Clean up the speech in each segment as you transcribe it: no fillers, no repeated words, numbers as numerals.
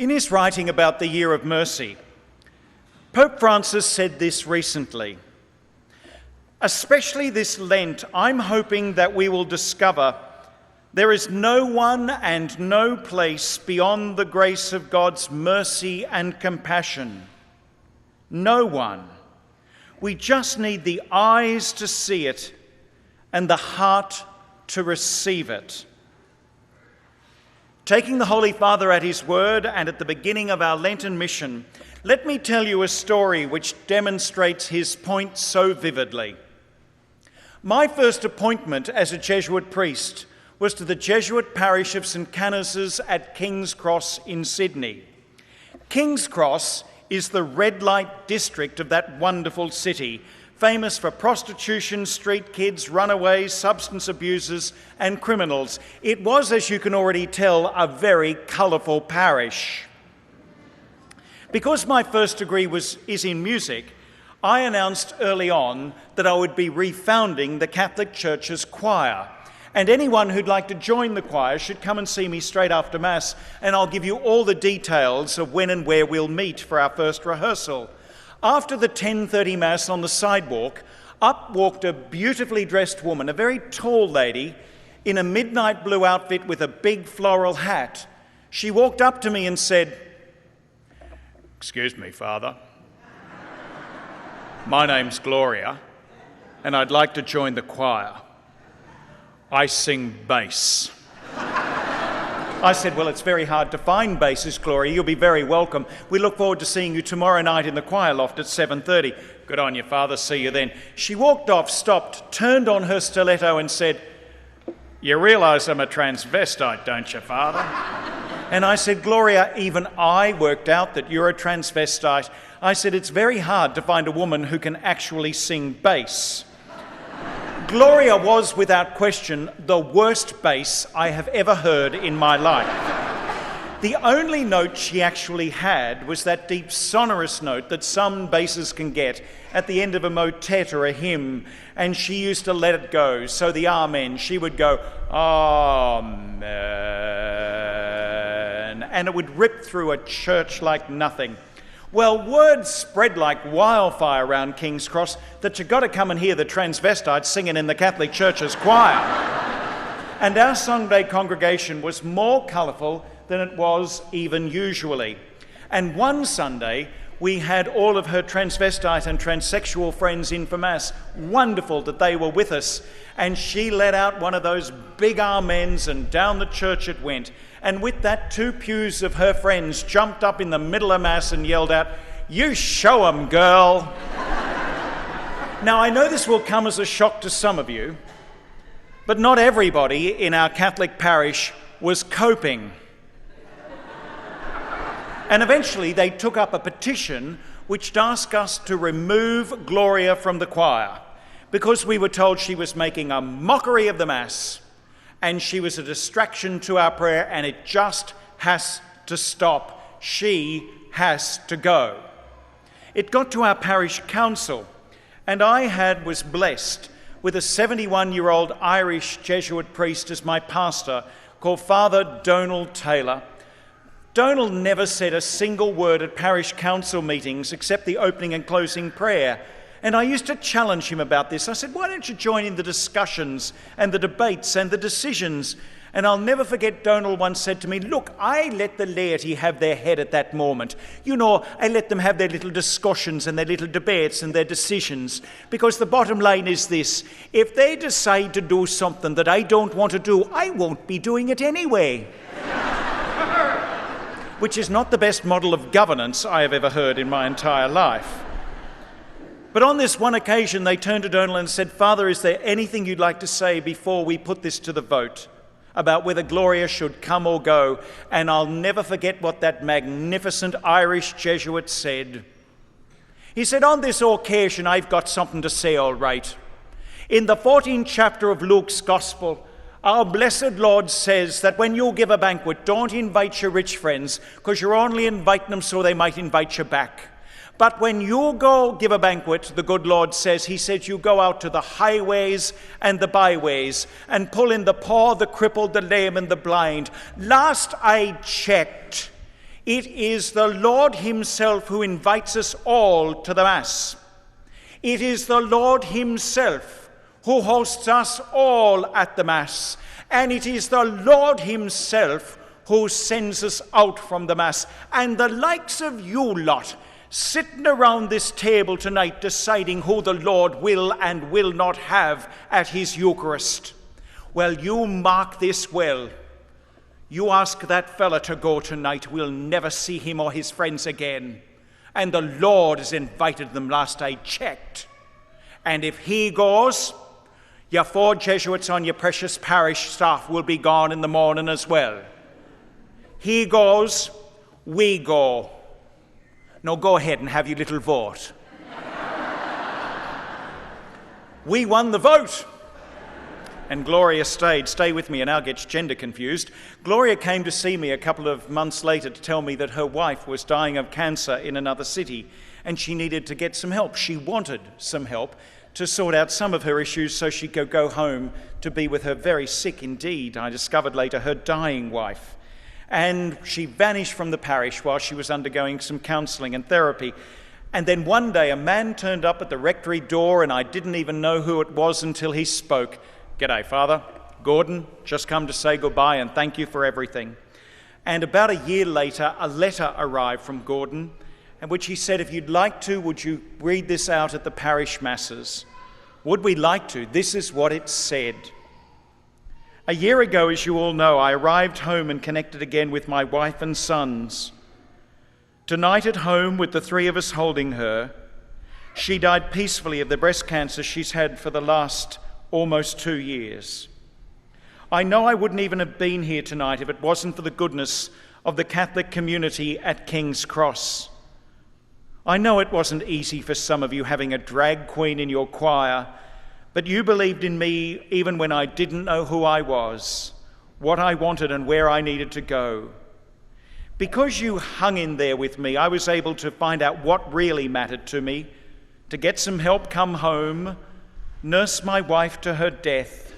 In his writing about the Year of Mercy, Pope Francis said this recently: "Especially this Lent, I'm hoping that we will discover there is no one and no place beyond the grace of God's mercy and compassion. No one. We just need the eyes to see it and the heart to receive it." Taking the Holy Father at his word and at the beginning of our Lenten mission, let me tell you a story which demonstrates his point so vividly. My first appointment as a Jesuit priest was to the Jesuit parish of St Canice's at King's Cross in Sydney. King's Cross is the red light district of that wonderful city, famous for prostitution, street kids, runaways, substance abusers and criminals. It was, as you can already tell, a very colourful parish. Because my first degree is in music, I announced early on that I would be refounding the Catholic Church's choir. And anyone who'd like to join the choir should come and see me straight after Mass, and I'll give you all the details of when and where we'll meet for our first rehearsal. After the 10:30 Mass on the sidewalk, up walked a beautifully dressed woman, a very tall lady, in a midnight blue outfit with a big floral hat. She walked up to me and said, "Excuse me, Father. My name's Gloria, and I'd like to join the choir. I sing bass." I said, "Well, it's very hard to find basses, Gloria. You'll be very welcome. We look forward to seeing you tomorrow night in the choir loft at 7:30. "Good on you, Father. See you then." She walked off, stopped, turned on her stiletto and said, "You realise I'm a transvestite, don't you, Father?" And I said, "Gloria, even I worked out that you're a transvestite." I said, "It's very hard to find a woman who can actually sing bass." Gloria was, without question, the worst bass I have ever heard in my life. The only note she actually had was that deep sonorous note that some basses can get at the end of a motet or a hymn, and she used to let it go. So the Amen, she would go, "Amen," and it would rip through a church like nothing. Well, word spread like wildfire around King's Cross that you got to come and hear the transvestites singing in the Catholic Church's choir. And our Sunday congregation was more colourful than it was even usually. And one Sunday, we had all of her transvestite and transsexual friends in for Mass. Wonderful that they were with us. And she let out one of those big amens, and down the church it went. And with that, 2 pews of her friends jumped up in the middle of Mass and yelled out, "You show 'em, girl." Now, I know this will come as a shock to some of you, but not everybody in our Catholic parish was coping. And eventually they took up a petition which asked us to remove Gloria from the choir because we were told she was making a mockery of the Mass and she was a distraction to our prayer, and it just has to stop. She has to go. It got to our parish council, and I was blessed with a 71-year-old Irish Jesuit priest as my pastor called Father Donald Taylor. Donald never said a single word at parish council meetings except the opening and closing prayer. And I used to challenge him about this. I said, "Why don't you join in the discussions and the debates and the decisions?" And I'll never forget Donald once said to me, "Look, I let the laity have their head at that moment. You know, I let them have their little discussions and their little debates and their decisions. Because the bottom line is this: if they decide to do something that I don't want to do, I won't be doing it anyway." Which is not the best model of governance I have ever heard in my entire life. But on this one occasion, they turned to Donald and said, "Father, is there anything you'd like to say before we put this to the vote about whether Gloria should come or go?" And I'll never forget what that magnificent Irish Jesuit said. He said, "On this occasion, I've got something to say, all right. In the 14th chapter of Luke's Gospel, our blessed Lord says that when you give a banquet, don't invite your rich friends, because you're only inviting them so they might invite you back. But when you go give a banquet, the good Lord says, he said, you go out to the highways and the byways and pull in the poor, the crippled, the lame and the blind. Last I checked, It is the Lord himself who invites us all to the Mass. It is the Lord himself who hosts us all at the Mass. And it is the Lord himself who sends us out from the Mass. And the likes of you lot sitting around this table tonight deciding who the Lord will and will not have at his Eucharist. Well, you mark this well. You ask that fella to go tonight, we'll never see him or his friends again. And the Lord has invited them last I checked. And if he goes, your 4 Jesuits on your precious parish staff will be gone in the morning as well. He goes, we go. Now go ahead and have your little vote. We won the vote. And Gloria stayed. Stay with me, and I'll get gender confused. Gloria came to see me a couple of months later to tell me that her wife was dying of cancer in another city, and she needed to get some help. She wanted some help to sort out some of her issues so she could go home to be with her very sick indeed, I discovered later, her dying wife. And she vanished from the parish while she was undergoing some counselling and therapy. And then one day a man turned up at the rectory door, and I didn't even know who it was until he spoke. "G'day, Father. Gordon, just come to say goodbye and thank you for everything." And about a year later, a letter arrived from Gordon, in which he said, "If you'd like to, would you read this out at the parish masses?" Would we like to? This is what it said. "A year ago, as you all know, I arrived home and connected again with my wife and sons. Tonight at home, with the 3 of us holding her, she died peacefully of the breast cancer she's had for the last almost 2 years. I know I wouldn't even have been here tonight if it wasn't for the goodness of the Catholic community at King's Cross. I know it wasn't easy for some of you having a drag queen in your choir, but you believed in me even when I didn't know who I was, what I wanted and where I needed to go. Because you hung in there with me, I was able to find out what really mattered to me, to get some help come home, nurse my wife to her death,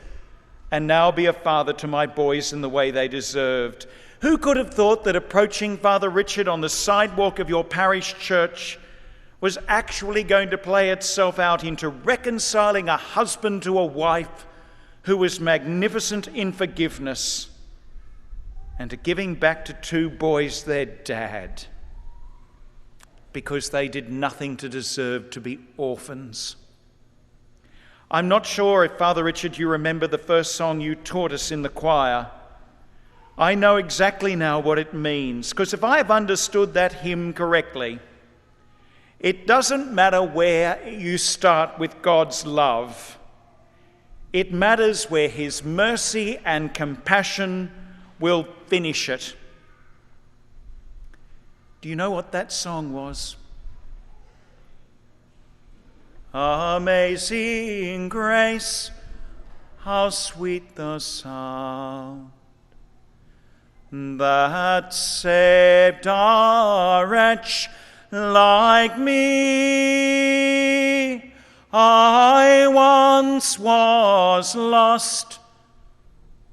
and now be a father to my boys in the way they deserved. Who could have thought that approaching Father Richard on the sidewalk of your parish church was actually going to play itself out into reconciling a husband to a wife who was magnificent in forgiveness, and to giving back to 2 boys their dad because they did nothing to deserve to be orphans? I'm not sure if, Father Richard, you remember the first song you taught us in the choir. I know exactly now what it means, because if I have understood that hymn correctly, it doesn't matter where you start with God's love. It matters where his mercy and compassion will finish it. Do you know what that song was? Amazing grace, how sweet the sound that saved a wretch like me. I once was lost,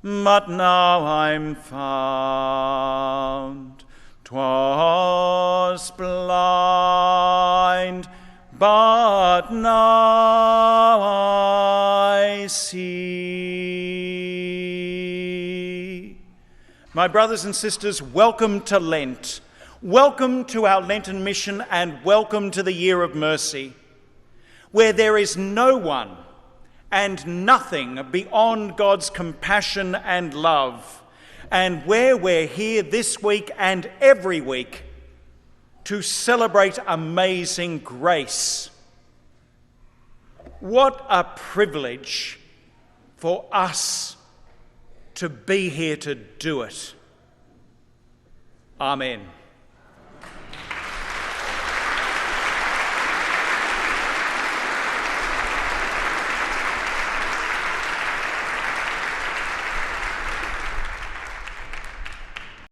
but now I'm found. 'Twas blind, but now I see. My brothers and sisters, welcome to Lent. Welcome to our Lenten mission, and welcome to the Year of Mercy, where there is no one and nothing beyond God's compassion and love, and where we're here this week and every week to celebrate amazing grace. What a privilege for us to be here to do it. Amen.